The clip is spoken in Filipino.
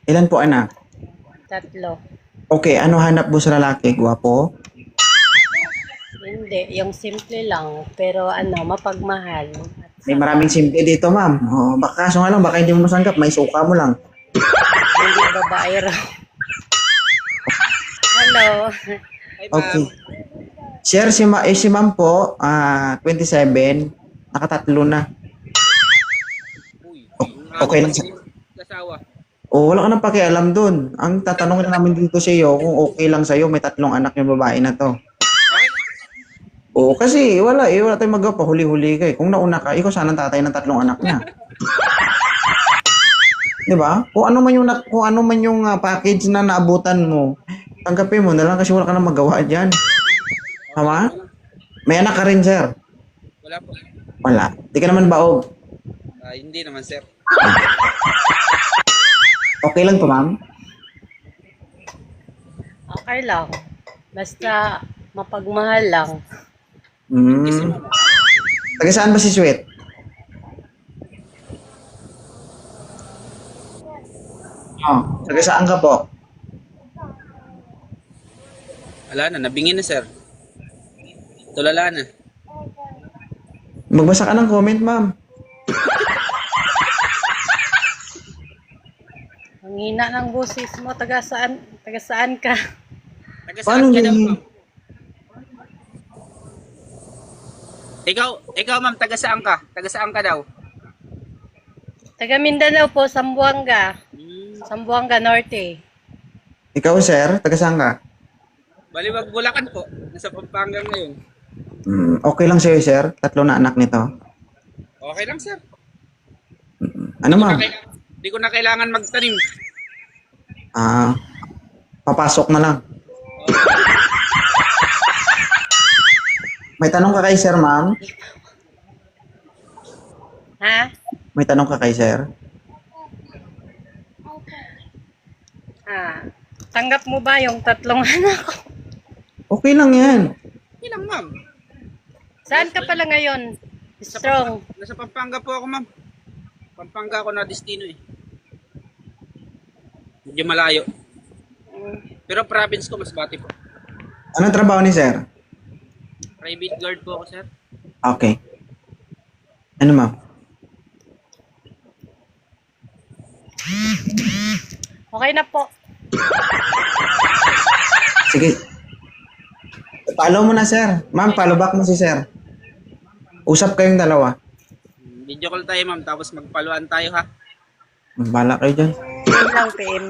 Ilan po anak? 3. Okay, ano hanap mo sa lalaki? Gwapo? Hindi, yung simple lang, pero mapagmahal. At May saka, maraming simple dito, ma'am. Oh, baka kaso nga lang, baka hindi mo masanggap. May suka mo lang. hindi babae raw. Hello. Hi, Okay. ma'am. Sir, si ma'am po, 27, nakatatlo na. Uy, Okay lang. Kasawa. O, wala ka nang pakialam dun. Ang tatanungin na namin dito sa iyo, kung okay lang sa'yo, may 3 anak yung babae na to. Oo, kasi wala tayong magawa, huli-huli ka eh. Kung nauna ka, ikaw sana ang tatay ng 3 anak niya. 'Di ba? Kung ano man yung package na naabutan mo, tanggapin mo na lang kasi wala ka nang magawa diyan. Tama? May anak ka rin, sir. Wala po. Wala. Di ka naman baog. Hindi naman, sir. Okay lang to, ma'am? Okay lang. Basta mapagmahal lang. Hmm. Taga saan ba si Sweet? Oh, taga saan ka po? Wala na, nabingin na, sir. Tulala na. Magbasa ka ng comment, ma'am. Ang hina ng boses mo, taga saan ka? Taga Paano saan ka daw, hindi? ma'am? Ikaw, ma'am, taga saan ka? Taga saan ka daw? Taga Mindanao po, Zamboanga. Hmm. Zamboanga Norte. Ikaw, sir, taga saan ka? Baliwag Bulacan po. Nasa Pampanga ngayon. Okay lang sa'yo, sir? 3 na anak nito. Okay lang, sir. Ano, ma'am? Di ko na kailangan magtanim. Papasok na lang. May tanong ka kay sir, ma'am? Ha? May tanong ka kay sir? Tanggap mo ba yung 3 anak ko? Okay lang yan. Hindi lang, ma'am. Saan ka pala ngayon? Strong. Nasa Pampanga po ako, ma'am. Pampanga ako na destino eh. Medyo malayo. Pero province ko, Masbate po. Anong trabaho ni sir? Private guard po ako, sir. Okay. Ano, ma'am? Okay na po. Sige. Follow mo na, sir. Ma'am, follow back mo si sir. Usap kayong dalawa. Video call tayo, ma'am. Tapos magpaluan tayo, ha? Bala kayo dyan. PM lang, PM.